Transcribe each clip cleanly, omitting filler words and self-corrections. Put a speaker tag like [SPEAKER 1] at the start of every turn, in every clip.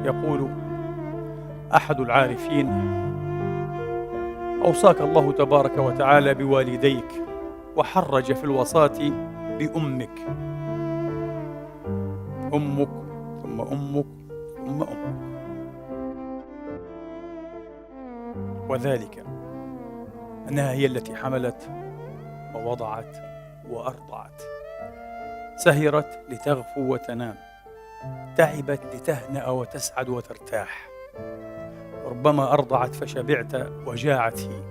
[SPEAKER 1] يقول أحد العارفين: أوصاك الله تبارك وتعالى بوالديك وحرج في الوصاة بأمك، أمك ثم أمك ثم أمك، وذلك أنها هي التي حملت ووضعت وأرضعت، سهرت لتغفو وتنام، تعبت لتهنأ وتسعد وترتاح، ربما أرضعت فشبعت وجاعت هي،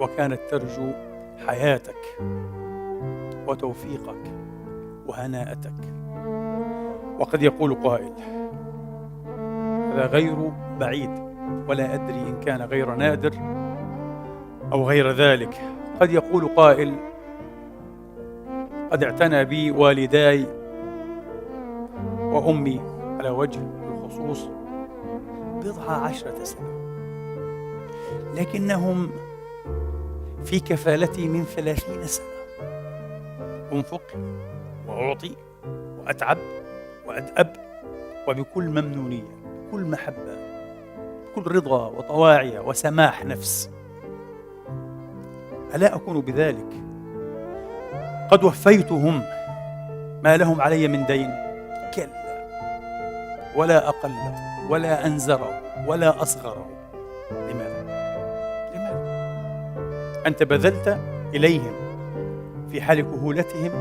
[SPEAKER 1] وكانت ترجو حياتك وتوفيقك وهناءتك. وقد يقول قائل: هذا غير بعيد، ولا أدري إن كان غير نادر أو غير ذلك. قد يقول قائل: قد اعتنى بي والداي وأمي على وجه الخصوص 10 سنة، لكنهم في كفالتي من 30 سنة، أنفق وأعطي وأتعب وأدأب، وبكل ممنونية، بكل محبة، بكل رضا وطواعية وسماح نفس. ألا أكون بذلك قد وفيتهم ما لهم علي من دين؟ كلا، ولا أقل ولا أنزره ولا أصغره. لماذا؟ أنت بذلت إليهم في حال كهولتهم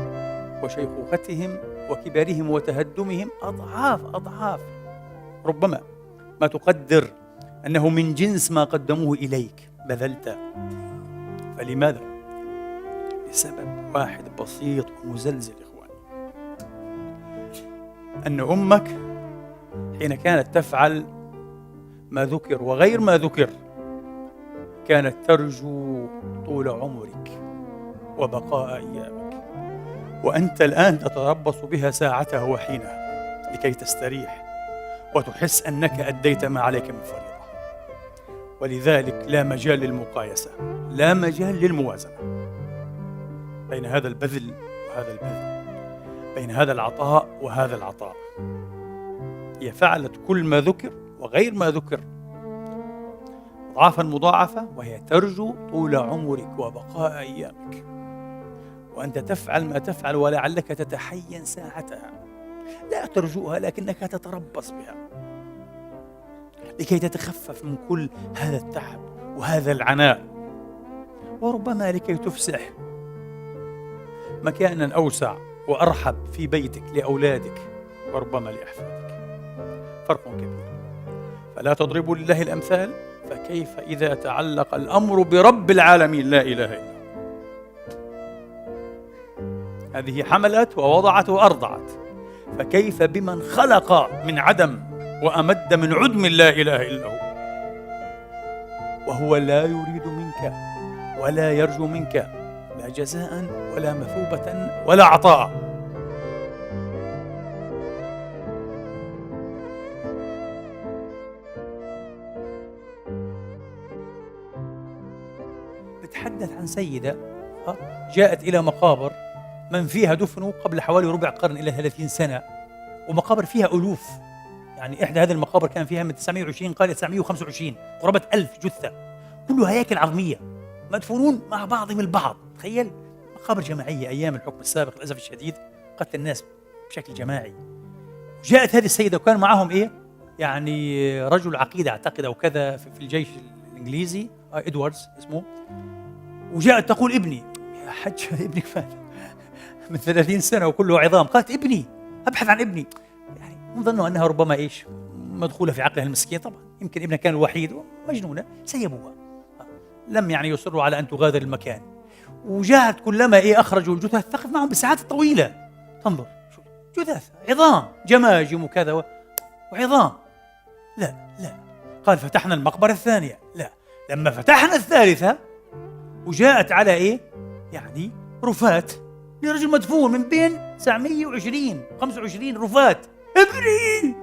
[SPEAKER 1] وشيخوختهم وكبرهم وتهدمهم أضعاف، ربما ما تقدر أنه من جنس ما قدموه إليك بذلت. فلماذا؟ لسبب واحد بسيط ومزلزل إخواني، أن أمك حين كانت تفعل ما ذكر وغير ما ذكر كانت ترجو طول عمرك وبقاء أيامك، وأنت الآن تتربص بها ساعتها وحينها لكي تستريح وتحس أنك أديت ما عليك من فريضة. ولذلك لا مجال للمقايسة، لا مجال للموازنة بين هذا البذل وهذا البذل، بين هذا العطاء وهذا العطاء. هي فعلت كل ما ذكر وغير ما ذكر أضعافا مضاعفة، وهي ترجو طول عمرك وبقاء أيامك، وأنت تفعل ما تفعل ولعلك تتحين ساعتها، لا ترجوها لكنك تتربص بها لكي تتخفف من كل هذا التعب وهذا العناء، وربما لكي تفسح مكانا أوسع وأرحب في بيتك لأولادك وربما لأحفادك. فرق كبير. فلا تضربوا لله الأمثال، فكيف إذا تعلق الأمر برب العالمين لا إله إلا هو. هذه حملت ووضعت وأرضعت، فكيف بمن خلق من عدم وأمد من عدم لا إله إلا هو، وهو لا يريد منك ولا يرجو منك لا جزاء ولا مثوبة ولا عطاء. نتحدث عن سيدة جاءت إلى مقابر من فيها دفنوا قبل حوالي ربع قرن إلى 30 سنة، ومقابر فيها ألوف. يعني إحدى هذه المقابر كان فيها من 920 قال 925 قرابة 1000 جثة، كلها هياكل عظمية مدفونون مع بعضهم البعض. تخيل، مقابر جماعية أيام الحكم السابق للأسف الشديد، قتل الناس بشكل جماعي. جاءت هذه السيدة وكان معهم يعني رجل عقيدة أعتقد أو كذا في الجيش الإنجليزي، إدواردز اسمه، وجاءت تقول: ابني يا حج، ابنك فات من 30 سنة وكله عظام. قالت: ابني، أبحث عن ابني. يعني ظنوا أنها ربما مدخولة في عقلها المسكين، طبعا يمكن ابنها كان الوحيد ومجنونة، سيبوها، لم يصروا على أن تغادر المكان. وجاءت كلما أخرجوا الجثث تقف معهم بالساعات الطويلة تنظر، جثث عظام جماجم وكذا وعظام. لا، قال: فتحنا المقبرة الثانية. لا، لما فتحنا الثالثة وجاءت على يعني رفات لرجل مدفون من بين 920 25 رفات. ابني!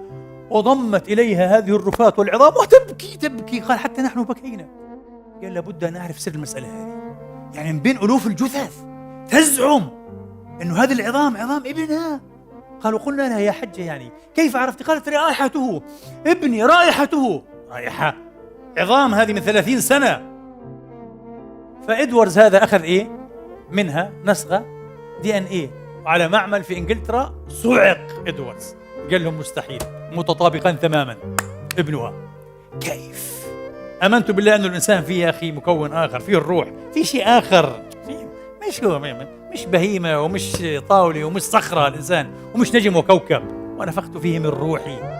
[SPEAKER 1] وضمت إليها هذه الرفات والعظام وتبكي. قال: حتى نحن بكينا. قال: لابد أن أعرف سر المسألة هذه. يعني من بين ألوف الجثث تزعم أنه هذه العظام عظام ابنها. قالوا قلنا لها يا حجة يعني كيف عرفت؟ قالت رائحته، ابني رائحته، رائحة عظام هذه من 30 سنة. فإدواردز هذا أخذ منها نسخة DNA، وعلى معمل في إنجلترا صعق إدواردز، قال لهم مستحيل، متطابقان تماما ابنها. كيف؟ آمنت بالله أن الإنسان فيه يا أخي مكون آخر، فيه الروح، فيه شيء آخر، فيه مش بهيمة ومش طاولة ومش صخرة الإنسان، ومش نجم وكوكب، ونفخت فيه من روحي